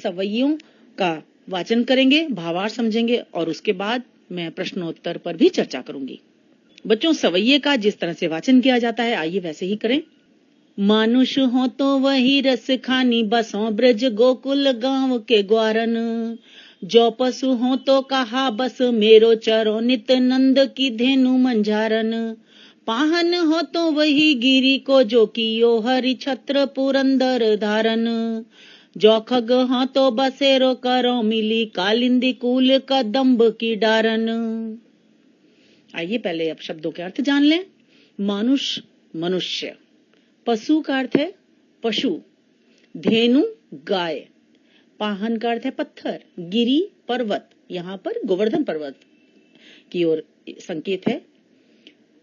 सवैयों का वाचन करेंगे, भावार्थ समझेंगे और उसके बाद मैं प्रश्नोत्तर पर भी चर्चा करूंगी। बच्चों, सवैये का जिस तरह से वाचन किया जाता है आइए वैसे ही करें। मानुष हो तो वही रस खानी, बसों ब्रज गोकुल गांव के ग्वारन। जो पशु हो तो कहा बस मेरो चरो, नित नंद की धेनु मंझारन। पाहन हो तो वही गिरी को, जो कियो हरि छत्र पुरंदर धारन। जो खग हो तो बसेरो करो मिली, कालिंदी कूल कदम्ब की डारन। आइए पहले अब शब्दों के अर्थ जान लें। मानुष मनुष्य, पशु का अर्थ है पशु, धेनु गाय, पाहन का अर्थ है पत्थर, गिरी पर्वत, यहाँ पर गोवर्धन पर्वत की ओर संकेत है,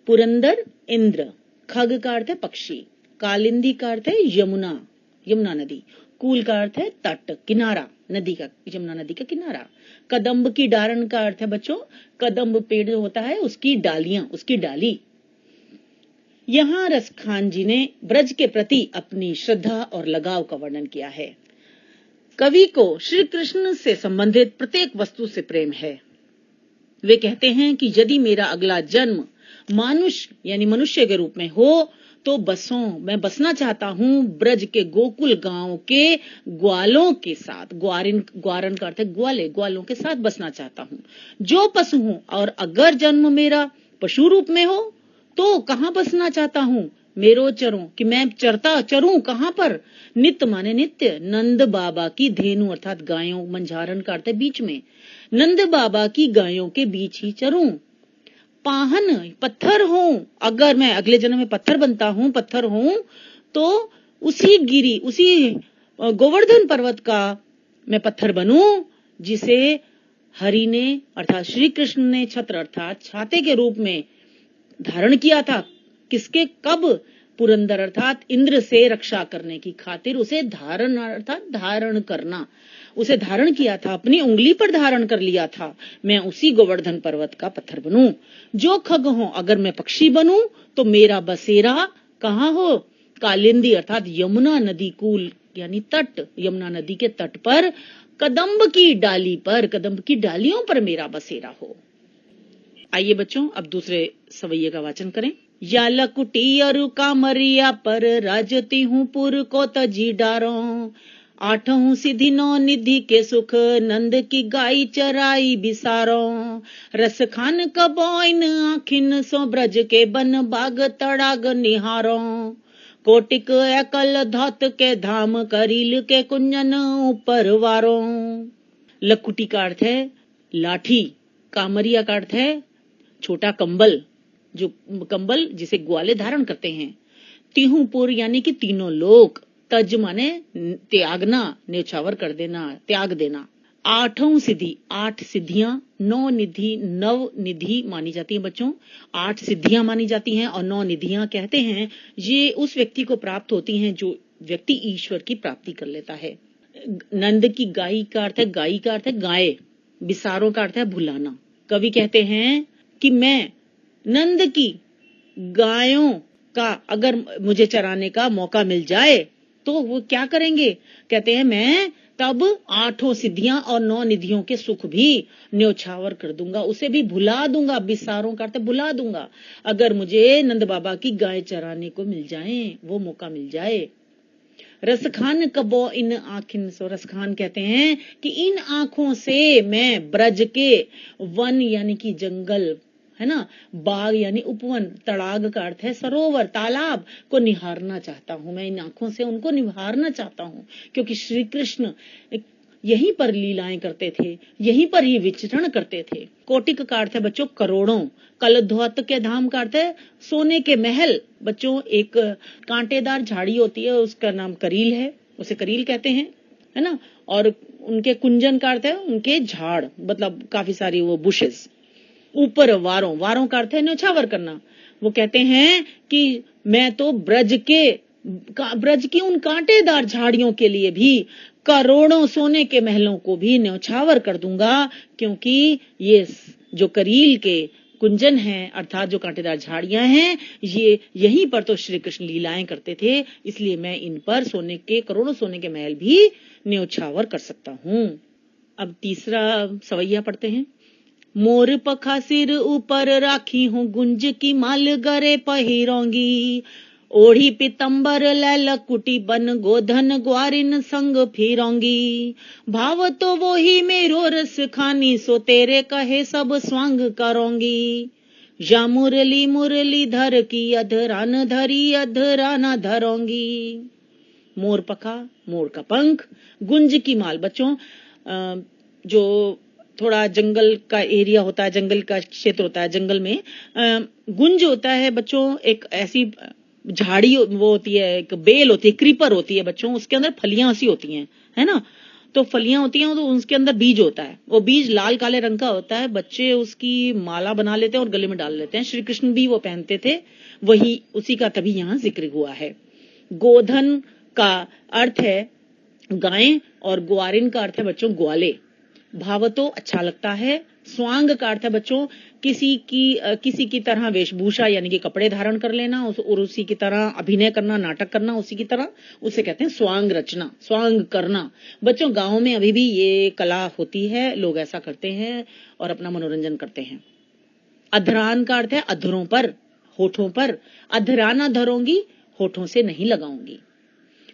पुरंदर इंद्र, खग का अर्थ है पक्षी, कालिंदी का अर्थ है यमुना, यमुना नदी, कूल का अर्थ है तट, किनारा, नदी का, यमुना नदी का किनारा, कदम्ब की डारण का अर्थ है बच्चों कदम्ब पेड़ जो होता है उसकी डालियां, उसकी डाली। यहाँ रसखान जी ने ब्रज के प्रति अपनी श्रद्धा और लगाव का वर्णन किया है। कवि को श्री कृष्ण से संबंधित प्रत्येक वस्तु से प्रेम है। वे कहते हैं कि यदि मेरा अगला जन्म मानुष यानी मनुष्य के रूप में हो तो मैं बसना चाहता हूँ ब्रज के गोकुल गांव के ग्वालों के साथ। ग्वारन का अर्थ है ग्वाले, ग्वालों के साथ बसना चाहता हूँ। जो पशु हूँ और अगर जन्म मेरा पशु रूप में हो तो कहाँ बसना चाहता हूँ, मेरो चरूं कि मैं चरूं कहाँ पर, नित्य माने नित्य, नंद बाबा की धेनु अर्थात गायों, मंझारन का अर्थ है बीच में, नंद बाबा की गायों के बीच ही चरूं। पाहन पत्थर हूं, अगर मैं अगले जन्म में पत्थर बनता हूं, पत्थर हूं तो उसी गिरी, उसी गोवर्धन पर्वत का मैं पत्थर बनूं जिसे हरि ने अर्थात श्री कृष्ण ने छत्र अर्थात छाते के रूप में धारण किया था। किसके, कब, पुरंदर अर्थात इंद्र से रक्षा करने की खातिर उसे धारण अर्थात धारण करना, उसे धारण किया था, अपनी उंगली पर धारण कर लिया था। मैं उसी गोवर्धन पर्वत का पत्थर बनूं। जो खग हो, अगर मैं पक्षी बनूं तो मेरा बसेरा कहाँ हो, कालिंदी अर्थात यमुना नदी कूल यानी तट, यमुना नदी के तट पर, कदम्ब की डाली पर, कदम्ब की डालियों पर मेरा बसेरा हो। आइए बच्चों अब दूसरे सवैये का वाचन करें। या लकुटी अरु कामरिया पर, राजती हूँ पुर को तजी डारो। आठों सिद्धि नौ निधि के सुख, नंद की गाई चराई बिसारो। रस खान कबोइन आखिन सो, ब्रज के बन बाग तड़ाग निहारो। कोटिक एकल धौत के धाम, करील के कुंजन ऊपर वारो। लकुटी का अर्थ है लाठी, कामरिया का अर्थ है छोटा कंबल, जो कंबल जिसे ग्वाले धारण करते हैं। तिहुपुर यानी कि तीनों लोक, तज माने त्यागना, न्यौछावर कर देना, त्याग देना। आठों सिद्धि, 8 सिद्धियां, 9 निधि, नव निधि मानी जाती है बच्चों, 8 सिद्धियां मानी जाती हैं और 9 निधियां कहते हैं ये उस व्यक्ति को प्राप्त होती हैं जो व्यक्ति ईश्वर की प्राप्ति कर लेता है। नंद की गाई का अर्थ है, गाई का अर्थ है गाय, बिसारों का अर्थ है भुलाना। कवि कहते हैं कि मैं नंद की गायों का अगर मुझे चराने का मौका मिल जाए तो वो क्या करेंगे, कहते हैं मैं तब 8 सिद्धियां और 9 निधियों के सुख भी न्यौछावर कर दूंगा, उसे भी भुला दूंगा। बिसारों का अर्थ भुला दूंगा, अगर मुझे नंद बाबा की गाय चराने को मिल जाए, वो मौका मिल जाए। रसखान कबो इन आँखिन सो, रसखान कहते हैं कि इन आंखों से मैं ब्रज के वन यानी कि जंगल है ना, बाग यानी उपवन, तड़ाग का अर्थ है सरोवर, तालाब को निहारना चाहता हूं। मैं इन आंखों से उनको निहारना चाहता हूं क्योंकि श्री कृष्ण यहीं पर लीलाएं करते थे, यहीं पर ही विचरण करते थे। कोटिक का अर्थ है बच्चों करोड़ों, कलध्वत के धाम का अर्थ है सोने के महल। बच्चों एक कांटेदार झाड़ी होती है उसका नाम करील है, उसे करील कहते हैं है ना, और उनके कुंजन का अर्थ है उनके झाड़, मतलब काफी सारी वो बुशेस। ऊपर वारों, वारों का अर्थ है न्यौछावर करना। वो कहते हैं कि मैं तो ब्रज की उन कांटेदार झाड़ियों के लिए भी करोड़ों सोने के महलों को भी न्यौछावर कर दूंगा, क्योंकि ये जो करील के कुंजन है अर्थात जो कांटेदार झाड़ियां हैं, ये यहीं पर तो श्री कृष्ण लीलाएं करते थे, इसलिए मैं इन पर सोने के करोड़ों सोने के महल भी न्योछावर कर सकता हूँ। अब तीसरा सवैया पढ़ते हैं। मोर पखा सिर ऊपर राखी हूँ, गुंज की माल गरे पहिरोंगी, ओढ़ी पितंबर लैल कुटी बन गोधन ग्वारिन संग फिरोंगी, भाव तो वो ही मेरो रस खानी, सो तेरे कहे सब स्वांग करोंगी, या मुरली मुरली धर की अधरान धरी अधराना धरोंगी। मोर पखा, मोर का पंख, गुंज की माल, बच्चों जो थोड़ा जंगल का एरिया होता है, जंगल का क्षेत्र होता है, जंगल में गुंज होता है बच्चों, एक ऐसी झाड़ी वो होती है, एक बेल होती है, क्रीपर होती है बच्चों, उसके अंदर फलियां सी होती हैं, है ना, तो फलियां होती हैं, तो उसके अंदर बीज होता है, वो बीज लाल काले रंग का होता है, बच्चे उसकी माला बना लेते हैं और गले में डाल लेते हैं। श्री कृष्ण भी वो पहनते थे, वही उसी का तभी यहाँ जिक्र हुआ है। गोधन का अर्थ है गायें और ग्वारिन का अर्थ है बच्चों ग्वाले। भाव तो अच्छा लगता है। स्वांग का अर्थ है बच्चों किसी की तरह वेशभूषा यानी कि कपड़े धारण कर लेना और उसी की तरह अभिनय करना, नाटक करना उसी की तरह, उसे कहते हैं स्वांग रचना, स्वांग करना। बच्चों गांव में अभी भी ये कला होती है, लोग ऐसा करते हैं और अपना मनोरंजन करते हैं। अधरान का अर्थ है अधरों पर, होठों पर। अधराना धरोंगी, होठों से नहीं लगाऊंगी।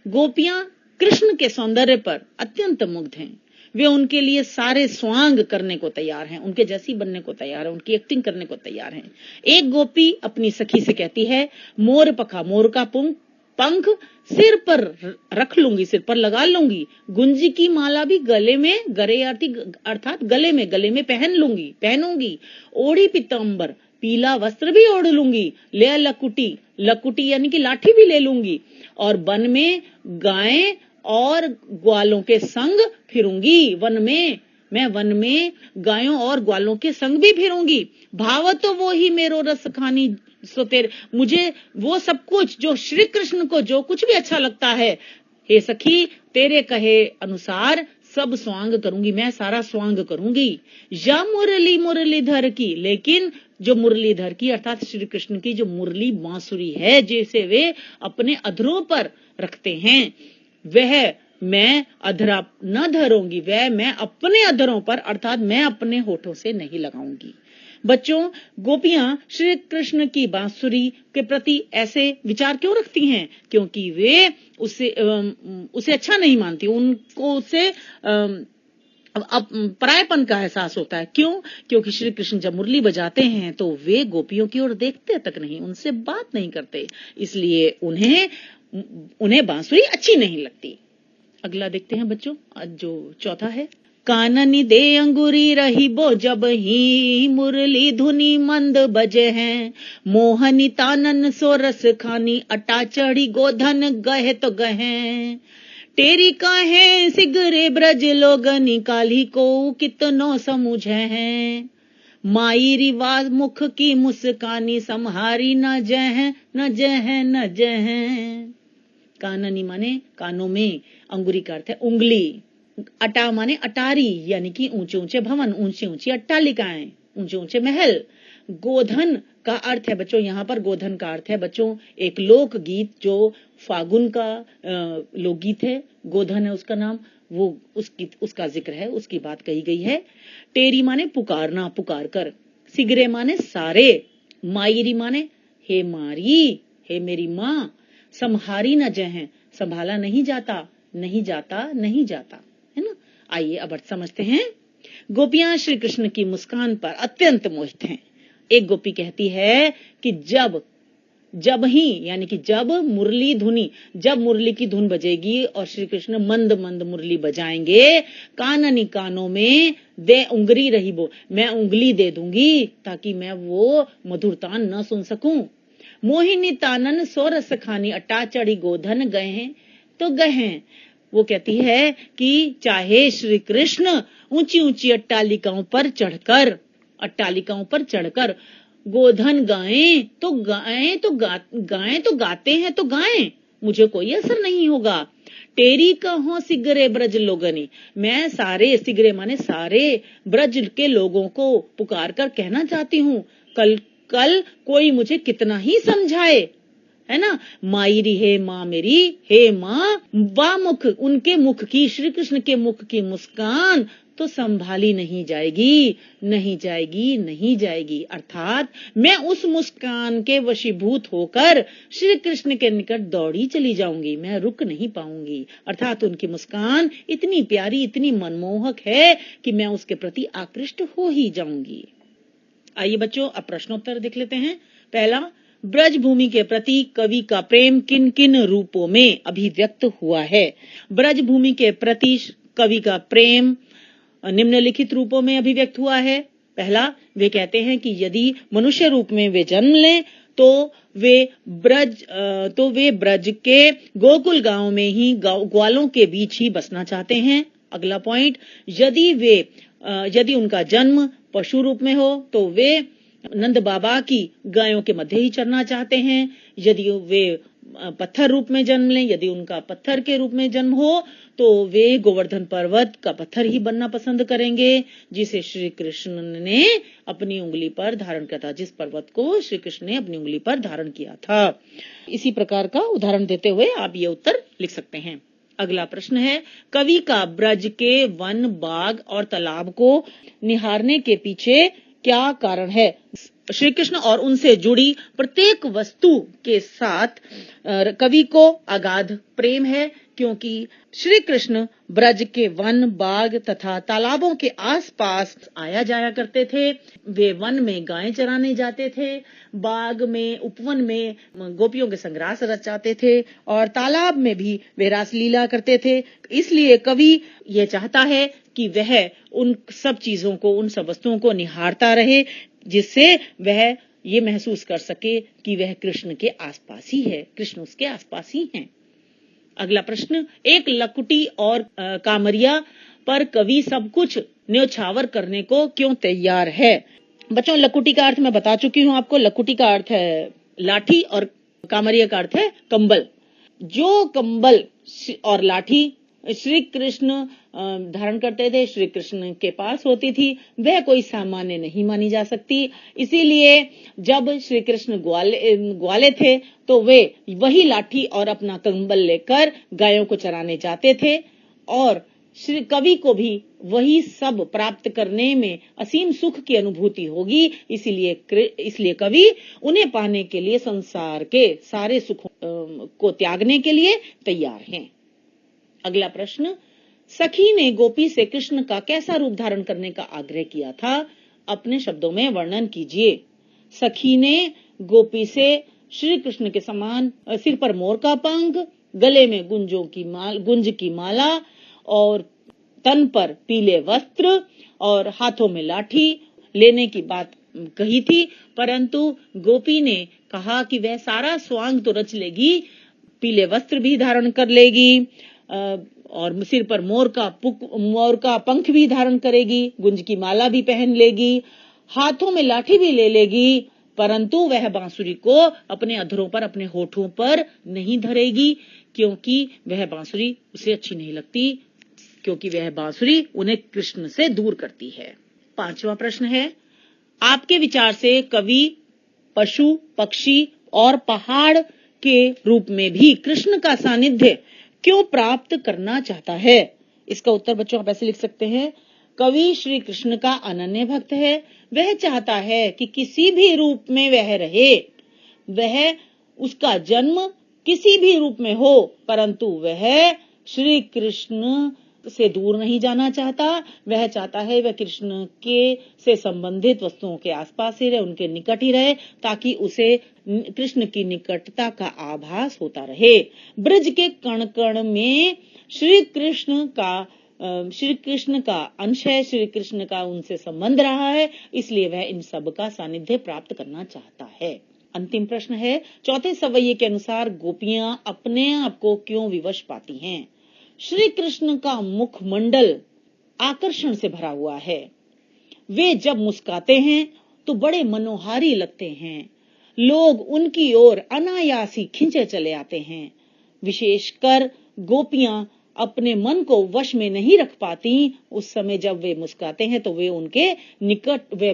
गोपियां कृष्ण के सौंदर्य पर अत्यंत मुग्ध हैं, वे उनके लिए सारे स्वांग करने को तैयार हैं, उनके जैसी बनने को तैयार है, उनकी एक्टिंग करने को तैयार हैं। एक गोपी अपनी सखी से कहती है, मोर पखा, मोर का पंख सिर पर रख लूंगी, सिर पर लगा लूंगी, गुंजी की माला भी गले में, गरे अर्थात गले में पहनूंगी, ओढ़ी पीतांबर, पीला वस्त्र भी ओढ़ लूंगी, ले लकुटी यानी कि लाठी भी ले लूंगी, और वन में गायें और ग्वालों के संग फिरूंगी। मैं वन में गायों और ग्वालों के संग भी फिरूंगी। भाव तो वो ही मेरो रस खानी, सो तेरे, मुझे वो सब कुछ जो श्री कृष्ण को जो कुछ भी अच्छा लगता है, हे सखी तेरे कहे अनुसार सब स्वांग करूंगी, मैं सारा स्वांग करूंगी। या मुरलीधर की, लेकिन जो मुरलीधर की अर्थात श्री कृष्ण की जो मुरली बांसुरी है, जिसे वे अपने अधरों पर रखते हैं, वह मैं अधरा न धरूंगी, वह मैं अपने अधरों पर अर्थात मैं अपने होठों से नहीं लगाऊंगी। बच्चों, गोपियां श्री कृष्ण की बांसुरी के प्रति ऐसे विचार क्यों रखती हैं? क्योंकि वे उसे अच्छा नहीं मानती, उनको उससे परायपन का एहसास होता है। क्यों? क्योंकि श्री कृष्ण जब मुरली बजाते हैं तो वे गोपियों की ओर देखते तक नहीं, उनसे बात नहीं करते, इसलिए उन्हें बांसुरी अच्छी नहीं लगती। अगला देखते हैं बच्चों, जो चौथा है। काननी दे अंगूरी रही बो जब ही मुरली धुनी मंद बजे हैं, मोहनी तानन सोरस खानी अटा चढ़ी गोधन गहे तो गहे, तेरी काहे सिगरे ब्रज लोग निकाली को कितनो समझे हैं, माई रिवाज मुख की मुस्कानी सम्हारी न जह न जह न जह। काननी माने कानों में, अंगुरी का अर्थ है उंगली, अटा माने अटारी यानी कि ऊंचे ऊंचे भवन, ऊंची ऊंची अट्टालिकाएं, ऊंचे ऊंचे महल। गोधन का अर्थ है बच्चों, यहाँ पर गोधन का अर्थ है बच्चों एक लोक गीत जो फागुन का लोकगीत है, गोधन है उसका नाम, वो उसका जिक्र है, उसकी बात कही गई है। टेरी माने पुकारना, पुकार कर। सिगरे माने सारे। मायरी माने हे मारी, हे मेरी माँ। संहारी न जह, संभाला नहीं जाता, नहीं जाता, नहीं जाता, है ना। आइए अब समझते हैं। गोपियां श्री कृष्ण की मुस्कान पर अत्यंत मोहित हैं। एक गोपी कहती है कि जब ही यानी कि जब मुरली की धुन बजेगी और श्री कृष्ण मंद मंद मुरली बजाएंगे, काननी कानों में दे उंगरी रही बो, मैं उंगली दे दूंगी ताकि मैं वो मधुरतान न सुन सकूं। मोहिनी तानन सोरस खानी अटा चढ़ी गोधन गए हैं तो गए हैं। वो कहती है कि चाहे श्री कृष्ण ऊंची ऊंची अट्टालिकाओं पर चढ़कर गोधन गाएं तो गाते हैं तो गाएं, मुझे कोई असर नहीं होगा। तेरी कहो सिगरे ब्रज लोगनी, मैं सारे, सिगरे माने सारे, ब्रज के लोगों को पुकार कर कहना चाहती हूँ, कल कल कोई मुझे कितना ही समझाए, है ना, मायरी है माँ मेरी, हे माँ, वाह मुख, उनके मुख की, श्री कृष्ण के मुख की मुस्कान तो संभाली नहीं जाएगी, नहीं जाएगी, नहीं जाएगी। अर्थात मैं उस मुस्कान के वशीभूत होकर श्री कृष्ण के निकट दौड़ी चली जाऊंगी, मैं रुक नहीं पाऊंगी। अर्थात उनकी मुस्कान इतनी प्यारी, इतनी मनमोहक है कि मैं उसके प्रति आकृष्ट हो ही जाऊंगी। आइए बच्चों, अब प्रश्नोत्तर देख लेते हैं। पहला, ब्रज भूमि के प्रति कवि का प्रेम किन किन रूपों में अभिव्यक्त हुआ है? ब्रज भूमि के प्रति कवि का प्रेम निम्नलिखित रूपों में अभिव्यक्त हुआ है। पहला, वे कहते हैं कि यदि मनुष्य रूप में वे जन्म लें तो वे ब्रज के गोकुल गांव में ही ग्वालों के बीच ही बसना चाहते हैं। अगला पॉइंट, यदि उनका जन्म पशु रूप में हो तो वे नंद बाबा की गायों के मध्य ही चरना चाहते हैं। यदि वे पत्थर रूप में जन्म लें, यदि उनका पत्थर के रूप में जन्म हो तो वे गोवर्धन पर्वत का पत्थर ही बनना पसंद करेंगे, जिसे श्री कृष्ण ने अपनी उंगली पर धारण किया था, जिस पर्वत को श्री कृष्ण ने अपनी उंगली पर धारण किया था। इसी प्रकार का उदाहरण देते हुए आप ये उत्तर लिख सकते हैं। अगला प्रश्न है, कवि का ब्रज के वन, बाग और तालाब को निहारने के पीछे क्या कारण है? श्री कृष्ण और उनसे जुड़ी प्रत्येक वस्तु के साथ कवि को अगाध प्रेम है, क्योंकि श्री कृष्ण ब्रज के वन, बाग तथा तालाबों के आसपास आया जाया करते थे। वे वन में गायें चराने जाते थे, बाग में, उपवन में गोपियों के संग रास रचाते थे और तालाब में भी वे रासलीला करते थे। इसलिए कवि ये चाहता है कि वह उन सब चीजों को, उन सब वस्तुओं को निहारता रहे, जिससे वह ये महसूस कर सके कि वह कृष्ण के आसपास ही है, कृष्ण उसके आसपास ही हैं। अगला प्रश्न, एक लकुटी और कामरिया पर कवि सब कुछ न्योछावर करने को क्यों तैयार है? बच्चों, लकुटी का अर्थ मैं बता चुकी हूँ आपको। लकुटी का अर्थ है लाठी और कामरिया का अर्थ है कंबल। जो कंबल और लाठी श्री कृष्ण धारण करते थे, श्री कृष्ण के पास होती थी, वह कोई सामान्य नहीं मानी जा सकती। इसीलिए जब श्री कृष्ण ग्वाले थे तो वे वही लाठी और अपना कंबल लेकर गायों को चराने जाते थे और श्री कवि को भी वही सब प्राप्त करने में असीम सुख की अनुभूति होगी। इसलिए कवि उन्हें पाने के लिए संसार के सारे सुखों को त्यागने के लिए तैयार हैं। अगला प्रश्न, सखी ने गोपी से कृष्ण का कैसा रूप धारण करने का आग्रह किया था? अपने शब्दों में वर्णन कीजिए। सखी ने गोपी से श्री कृष्ण के समान सिर पर मोर का पंख, गले में गुंज की माला और तन पर पीले वस्त्र और हाथों में लाठी लेने की बात कही थी, परंतु गोपी ने कहा कि वह सारा स्वांग तो रच लेगी, पीले वस्त्र भी धारण कर लेगी और सिर पर मोर का पंख भी धारण करेगी, गुंज की माला भी पहन लेगी, हाथों में लाठी भी ले लेगी, परंतु वह बांसुरी को अपने अधरों पर, अपने होठों पर नहीं धरेगी, क्योंकि वह बांसुरी उसे अच्छी नहीं लगती, क्योंकि वह बांसुरी उन्हें कृष्ण से दूर करती है। 5वां प्रश्न है, आपके विचार से कवि पशु, पक्षी और पहाड़ के रूप में भी कृष्ण का सानिध्य क्यों प्राप्त करना चाहता है? इसका उत्तर बच्चों आप ऐसे लिख सकते हैं, कवि श्री कृष्ण का अनन्य भक्त है। वह चाहता है कि किसी भी रूप में वह रहे, वह उसका जन्म किसी भी रूप में हो, परंतु वह श्री कृष्ण से दूर नहीं जाना चाहता। वह चाहता है वह कृष्ण के से संबंधित वस्तुओं के आसपास ही रहे, उनके निकट ही रहे, ताकि उसे कृष्ण की निकटता का आभास होता रहे। ब्रज के कण कण में श्री कृष्ण का अंश है, श्री कृष्ण का उनसे संबंध रहा है, इसलिए वह इन सब का सानिध्य प्राप्त करना चाहता है। अंतिम प्रश्न है, चौथे सवैये के अनुसार गोपियां अपने आप को क्यों विवश पाती हैं? श्री कृष्ण का मुखमंडल आकर्षण से भरा हुआ है। वे जब मुस्काते हैं तो बड़े मनोहारी लगते हैं, लोग उनकी ओर अनायास ही खिंचे चले आते हैं। विशेषकर गोपियां अपने मन को वश में नहीं रख पाती, उस समय जब वे मुस्कुराते हैं तो वे उनके निकट वे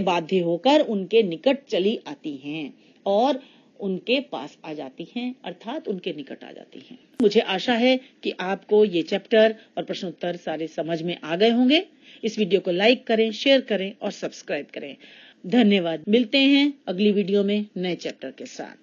बाध्य होकर उनके निकट चली आती हैं और उनके पास आ जाती हैं, अर्थात उनके निकट आ जाती हैं। मुझे आशा है कि आपको ये चैप्टर और प्रश्नोत्तर सारे समझ में आ गए होंगे। इस वीडियो को लाइक करें, शेयर करें और सब्सक्राइब करें। धन्यवाद। मिलते हैं अगली वीडियो में नए चैप्टर के साथ।